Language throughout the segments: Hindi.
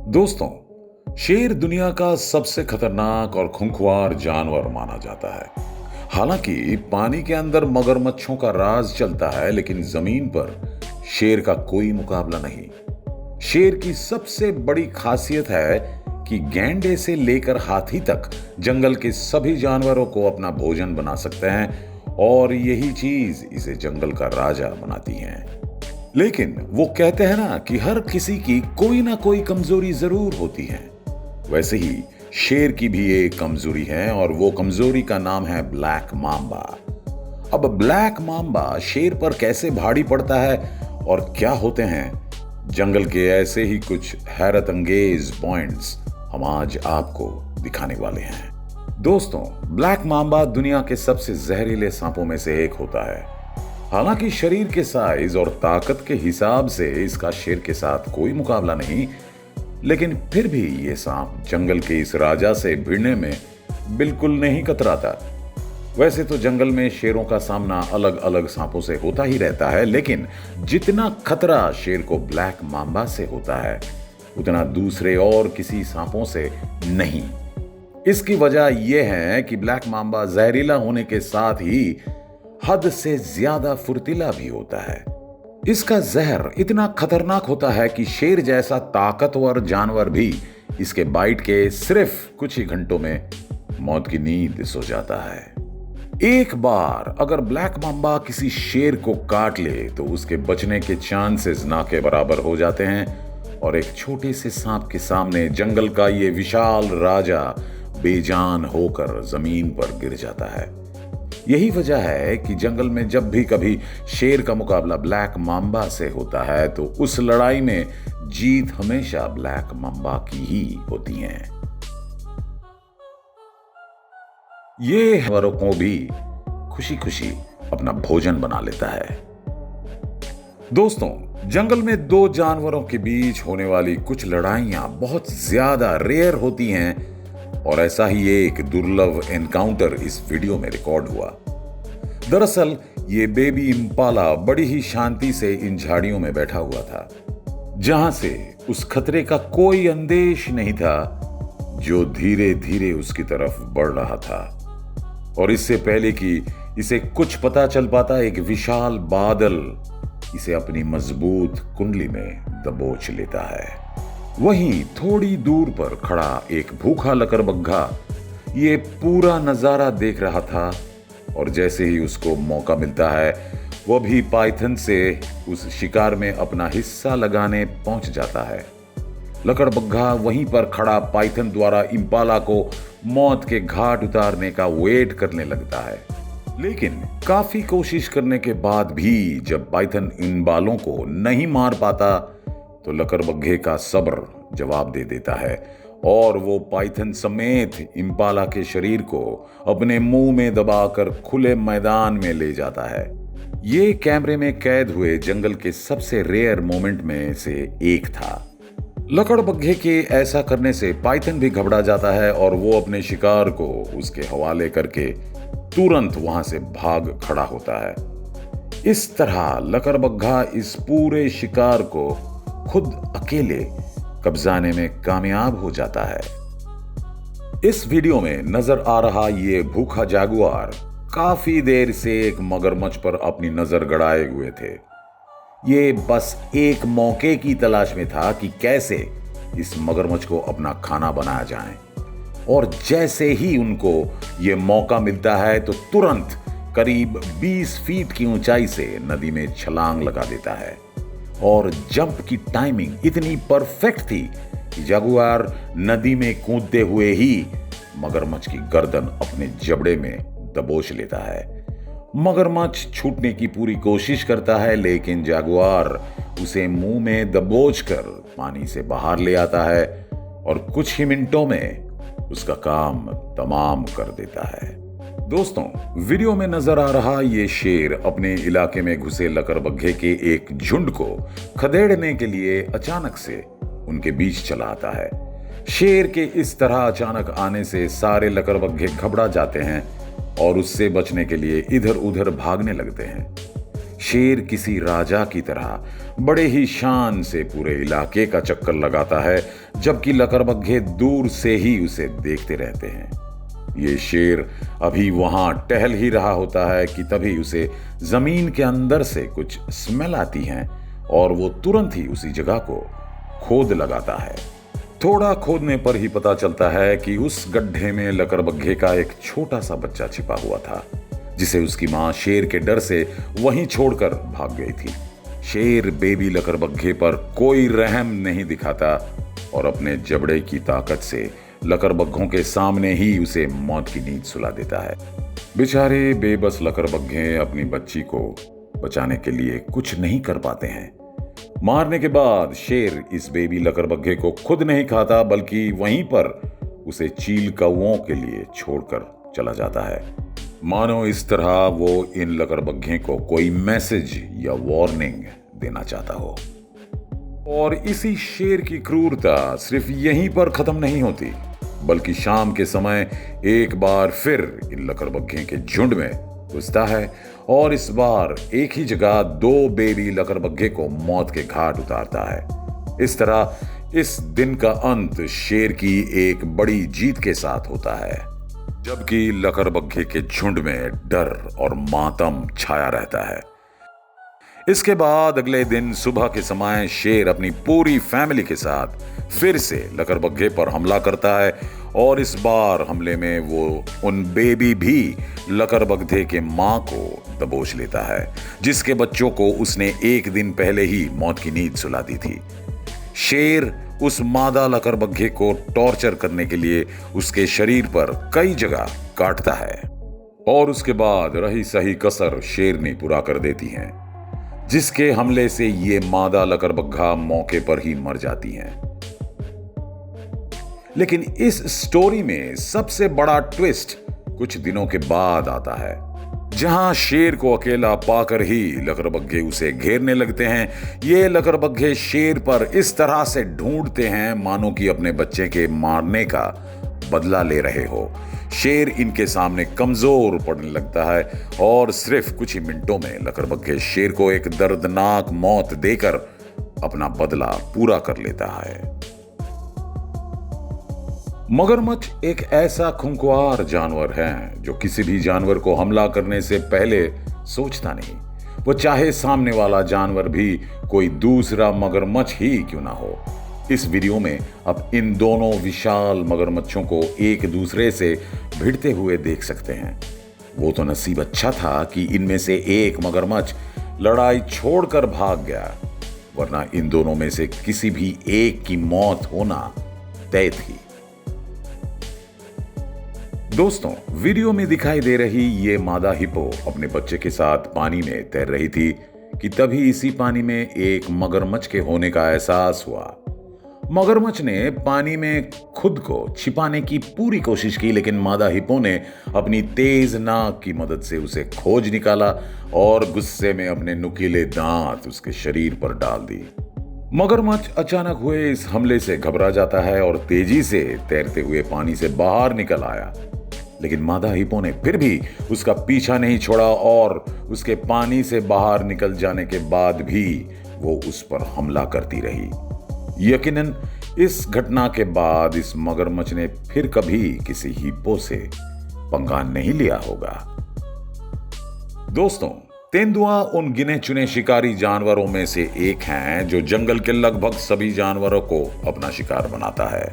दोस्तों, शेर दुनिया का सबसे खतरनाक और खूंखार जानवर माना जाता है। हालांकि पानी के अंदर मगरमच्छों का राज चलता है, लेकिन जमीन पर शेर का कोई मुकाबला नहीं। शेर की सबसे बड़ी खासियत है कि गैंडे से लेकर हाथी तक जंगल के सभी जानवरों को अपना भोजन बना सकते हैं और यही चीज इसे जंगल का राजा बनाती है। लेकिन वो कहते हैं ना कि हर किसी की कोई ना कोई कमजोरी जरूर होती है। वैसे ही शेर की भी एक कमजोरी है और वो कमजोरी का नाम है ब्लैक मांबा। अब ब्लैक मांबा शेर पर कैसे भारी पड़ता है और क्या होते हैं जंगल के ऐसे ही कुछ हैरत अंगेज पॉइंट्स हम आज आपको दिखाने वाले हैं। दोस्तों, ब्लैक मांबा दुनिया के सबसे जहरीले सांपों में से एक होता है। हालांकि शरीर के साइज और ताकत के हिसाब से इसका शेर के साथ कोई मुकाबला नहीं, लेकिन फिर भी ये सांप जंगल के इस राजा से भिड़ने में बिल्कुल नहीं कतराता। वैसे तो जंगल में शेरों का सामना अलग अलग सांपों से होता ही रहता है, लेकिन जितना खतरा शेर को ब्लैक मांबा से होता है उतना दूसरे और किसी सांपों से नहीं। इसकी वजह यह है कि ब्लैक मांबा जहरीला होने के साथ ही हद से ज्यादा फुर्तीला भी होता है। इसका जहर इतना खतरनाक होता है कि शेर जैसा ताकतवर जानवर भी इसके बाइट के सिर्फ कुछ ही घंटों में मौत की नींद सो जाता है। एक बार अगर ब्लैक मांबा किसी शेर को काट ले तो उसके बचने के चांसेस ना के बराबर हो जाते हैं और एक छोटे से सांप के सामने जंगल का ये विशाल राजा बेजान होकर जमीन पर गिर जाता है। यही वजह है कि जंगल में जब भी कभी शेर का मुकाबला ब्लैक मांबा से होता है तो उस लड़ाई में जीत हमेशा ब्लैक मांबा की ही होती है। ये जानवरों को भी खुशी खुशी अपना भोजन बना लेता है। दोस्तों, जंगल में दो जानवरों के बीच होने वाली कुछ लड़ाइयां बहुत ज्यादा रेयर होती हैं और ऐसा ही एक दुर्लभ एनकाउंटर इस वीडियो में रिकॉर्ड हुआ। दरअसल ये बेबी इम्पाला बड़ी ही शांति से इन झाड़ियों में बैठा हुआ था, जहां से उस खतरे का कोई अंदेश नहीं था जो धीरे धीरे उसकी तरफ बढ़ रहा था। और इससे पहले कि इसे कुछ पता चल पाता, एक विशाल बादल इसे अपनी मजबूत कुंडली में दबोच लेता है। वहीं थोड़ी दूर पर खड़ा एक भूखा लकड़बग्घा ये पूरा नजारा देख रहा था और जैसे ही उसको मौका मिलता है वह भी पाइथन से उस शिकार में अपना हिस्सा लगाने पहुंच जाता है। लकड़बग्घा वहीं पर खड़ा पाइथन द्वारा इम्पाला को मौत के घाट उतारने का वेट करने लगता है, लेकिन काफी कोशिश करने के बाद भी जब पाइथन इन बालों को नहीं मार पाता तो लकड़बग्घे का सब्र जवाब दे देता है और वो पाइथन समेत इम्पाला के शरीर को अपने मुंह में दबाकर खुले मैदान में ले जाता है। ये कैमरे में कैद हुए जंगल के सबसे रेयर मोमेंट में से एक था। लकड़बग्घे के ऐसा करने से पाइथन भी घबरा जाता है और वो अपने शिकार को उसके हवाले करके तुरंत वहां से भाग खड़ा होता है। इस तरह लकड़बग्घा इस पूरे शिकार को खुद अकेले कब्जाने में कामयाब हो जाता है। इस वीडियो में नजर आ रहा ये भूखा जागुआर काफी देर से एक मगरमच्छ पर अपनी नजर गड़ाए हुए थे। ये बस एक मौके की तलाश में था कि कैसे इस मगरमच्छ को अपना खाना बनाया जाए, और जैसे ही उनको ये मौका मिलता है तो तुरंत करीब 20 फीट की ऊंचाई से नदी में छलांग लगा देता है। और जंप की टाइमिंग इतनी परफेक्ट थी कि जागुआर नदी में कूदते हुए ही मगरमच्छ की गर्दन अपने जबड़े में दबोच लेता है। मगरमच्छ छूटने की पूरी कोशिश करता है, लेकिन जागुआर उसे मुंह में दबोचकर पानी से बाहर ले आता है और कुछ ही मिनटों में उसका काम तमाम कर देता है। दोस्तों, वीडियो में नजर आ रहा ये शेर अपने इलाके में घुसे लकड़बग्घे के एक झुंड को खदेड़ने के लिए अचानक से उनके बीच चला आता है। शेर के इस तरह अचानक आने से सारे लकड़बग्घे घबरा जाते हैं और उससे बचने के लिए इधर उधर भागने लगते हैं। शेर किसी राजा की तरह बड़े ही शान से पूरे इलाके का चक्कर लगाता है, जबकि लकड़बग्घे दूर से ही उसे देखते रहते हैं। ये शेर अभी वहां टहल ही रहा होता है कि तभी उसे जमीन के अंदर से कुछ स्मेल आती है और वो तुरंत ही उसी जगह को खोद लगाता है। थोड़ा खोदने पर ही पता चलता है कि उस गड्ढे में लकड़बग्घे का एक छोटा सा बच्चा छिपा हुआ था, जिसे उसकी मां शेर के डर से वहीं छोड़कर भाग गई थी। शेर बेबी लकड़बग्घे पर कोई रहम नहीं दिखाता और अपने जबड़े की ताकत से लकड़बग्घों के सामने ही उसे मौत की नींद सुला देता है। बेचारे बेबस लकड़बग्घे अपनी बच्ची को बचाने के लिए कुछ नहीं कर पाते हैं। मारने के बाद शेर इस बेबी लकड़बग्घे को खुद नहीं खाता, बल्कि वहीं पर उसे चील कौओं के लिए छोड़कर चला जाता है, मानो इस तरह वो इन लकड़बग्घे को कोई मैसेज या वार्निंग देना चाहता हो। और इसी शेर की क्रूरता सिर्फ यहीं पर खत्म नहीं होती, बल्कि शाम के समय एक बार फिर इन लकड़बग्घे के झुंड में घुसता है और इस बार एक ही जगह 2 बेबी लकड़बग्घे को मौत के घाट उतारता है। इस तरह इस दिन का अंत शेर की एक बड़ी जीत के साथ होता है, जबकि लकड़बग्घे के झुंड में डर और मातम छाया रहता है। इसके बाद अगले दिन सुबह के समय शेर अपनी पूरी फैमिली के साथ फिर से लकड़बग्घे पर हमला करता है और इस बार हमले में वो उन बेबी भी लकड़बग्घे के मां को दबोच लेता है, जिसके बच्चों को उसने एक दिन पहले ही मौत की नींद सुला दी थी। शेर उस मादा लकड़बग्घे को टॉर्चर करने के लिए उसके शरीर पर कई जगह काटता है और उसके बाद रही सही कसर शेरनी पूरा कर देती हैं, जिसके हमले से ये मादा लकड़बग्घा मौके पर ही मर जाती हैं। लेकिन इस स्टोरी में सबसे बड़ा ट्विस्ट कुछ दिनों के बाद आता है, जहां शेर को अकेला पाकर ही लकड़बग्घे उसे घेरने लगते हैं। ये लकड़बग्घे शेर पर इस तरह से ढूंढते हैं मानो कि अपने बच्चे के मारने का बदला ले रहे हो। शेर इनके सामने कमजोर पड़ने लगता है और सिर्फ कुछ ही मिनटों में लकड़बग्घे शेर को एक दर्दनाक मौत देकर अपना बदला पूरा कर लेता है। मगरमच्छ एक ऐसा खुंखार जानवर है जो किसी भी जानवर को हमला करने से पहले सोचता नहीं, वो चाहे सामने वाला जानवर भी कोई दूसरा मगरमच्छ ही क्यों ना हो। इस वीडियो में अब इन दोनों विशाल मगरमच्छों को एक दूसरे से भिड़ते हुए देख सकते हैं। वो तो नसीब अच्छा था कि इनमें से एक मगरमच्छ लड़ाई छोड़कर भाग गया, वरना इन दोनों में से किसी भी एक की मौत होना तय थी। दोस्तों, वीडियो में दिखाई दे रही ये मादा हिप्पो अपने बच्चे के साथ पानी में तैर रही थी कि तभी इसी पानी में एक मगरमच्छ के होने का एहसास हुआ। मगरमच्छ ने पानी में खुद को छिपाने की पूरी कोशिश की, लेकिन मादा हिप्पो ने अपनी तेज नाक की मदद से उसे खोज निकाला और गुस्से में अपने नुकीले दांत उसके शरीर पर डाल दी। मगरमच्छ अचानक हुए इस हमले से घबरा जाता है और तेजी से तैरते हुए पानी से बाहर निकल आया, लेकिन मादा हिप्पो ने फिर भी उसका पीछा नहीं छोड़ा और उसके पानी से बाहर निकल जाने के बाद भी वो उस पर हमला करती रही। यकीनन इस घटना के बाद इस मगरमच्छ ने फिर कभी किसी हिप्पो से पंगा नहीं लिया होगा। दोस्तों, तेंदुआ उन गिने चुने शिकारी जानवरों में से एक हैं जो जंगल के लगभग सभी जानवरों को अपना शिकार बनाता है।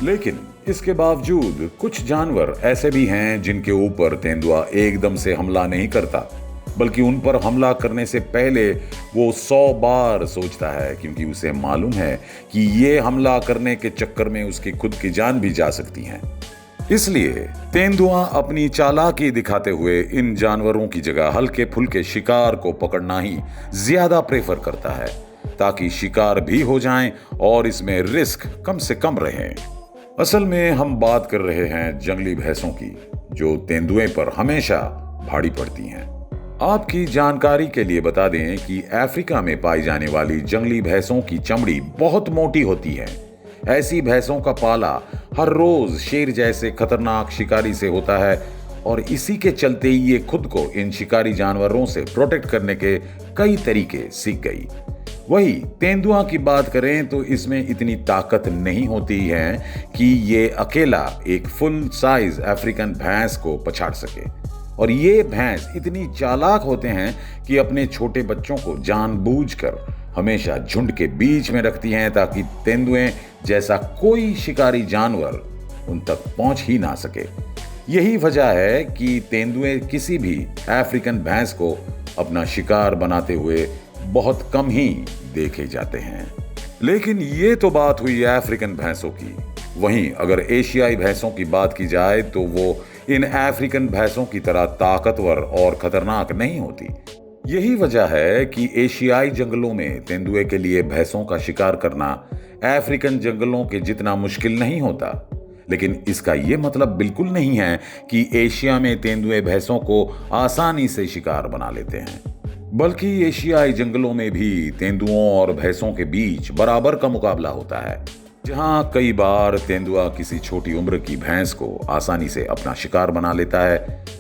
लेकिन इसके बावजूद कुछ जानवर ऐसे भी हैं जिनके ऊपर तेंदुआ एकदम से हमला नहीं करता, बल्कि उन पर हमला करने से पहले वो 100 बार सोचता है, क्योंकि उसे मालूम है कि ये हमला करने के चक्कर में उसकी खुद की जान भी जा सकती है। इसलिए तेंदुआ अपनी चालाकी दिखाते हुए इन जानवरों की जगह हल्के फुल्के शिकार को पकड़ना ही ज्यादा प्रेफर करता है, ताकि शिकार भी हो जाए और इसमें रिस्क कम से कम रहे। असल में हम बात कर रहे हैं जंगली भैंसों की, जो तेंदुए पर हमेशा भारी पड़ती हैं। आपकी जानकारी के लिए बता दें कि अफ्रीका में पाई जाने वाली जंगली भैंसों की चमड़ी बहुत मोटी होती है। ऐसी भैंसों का पाला हर रोज शेर जैसे खतरनाक शिकारी से होता है और इसी के चलते ये खुद को इन शिकारी जानवरों से प्रोटेक्ट करने के कई तरीके सीख गई। वही तेंदुआ की बात करें तो इसमें इतनी ताकत नहीं होती है कि ये अकेला एक फुल साइज अफ्रीकन भैंस को पछाड़ सके। और ये भैंस इतनी चालाक होते हैं कि अपने छोटे बच्चों को जानबूझकर हमेशा झुंड के बीच में रखती हैं ताकि तेंदुए जैसा कोई शिकारी जानवर उन तक पहुंच ही ना सके। यही वजह है कि तेंदुए किसी भी अफ्रीकन भैंस को अपना शिकार बनाते हुए बहुत कम ही देखे जाते हैं। लेकिन ये तो बात हुई अफ्रीकन भैंसों की। वहीं अगर एशियाई भैंसों की बात की जाए तो वो इन अफ्रीकन भैंसों की तरह ताकतवर और खतरनाक नहीं होती। यही वजह है कि एशियाई जंगलों में तेंदुए के लिए भैंसों का शिकार करना अफ्रीकन जंगलों के जितना मुश्किल नहीं होता। लेकिन इसका यह मतलब बिल्कुल नहीं है कि एशिया में तेंदुए भैंसों को आसानी से शिकार बना लेते हैं, बल्कि एशियाई जंगलों में भी तेंदुओं और भैंसों के बीच बराबर का मुकाबला होता है। जहां कई बार तेंदुआ किसी छोटी उम्र की भैंस को आसानी से अपना शिकार बना लेता है,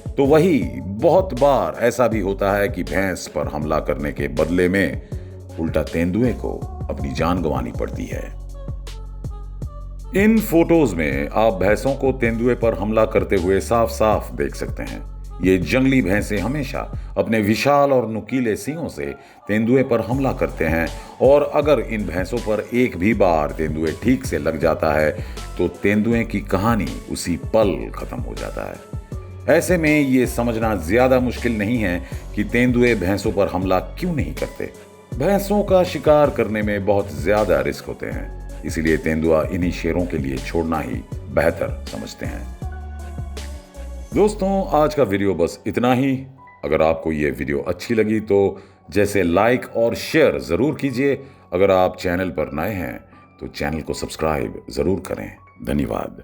तो वही बहुत बार ऐसा भी होता है कि भैंस पर हमला करने के बदले में उल्टा तेंदुए को अपनी जान गंवानी पड़ती है। इन फोटोज में आप भैंसों को तेंदुए पर हमला करते हुए साफ साफ देख सकते हैं। ये जंगली भैंसें हमेशा अपने विशाल और नुकीले सींगों से तेंदुए पर हमला करते हैं, और अगर इन भैंसों पर एक भी बार तेंदुए ठीक से लग जाता है तो तेंदुए की कहानी उसी पल खत्म हो जाता है। ऐसे में ये समझना ज्यादा मुश्किल नहीं है कि तेंदुए भैंसों पर हमला क्यों नहीं करते। भैंसों का शिकार करने में बहुत ज्यादा रिस्क होते हैं, इसीलिए तेंदुआ इन्हीं शेरों के लिए छोड़ना ही बेहतर समझते हैं। दोस्तों, आज का वीडियो बस इतना ही। अगर आपको ये वीडियो अच्छी लगी तो जैसे लाइक और शेयर जरूर कीजिए। अगर आप चैनल पर नए हैं तो चैनल को सब्सक्राइब जरूर करें। धन्यवाद।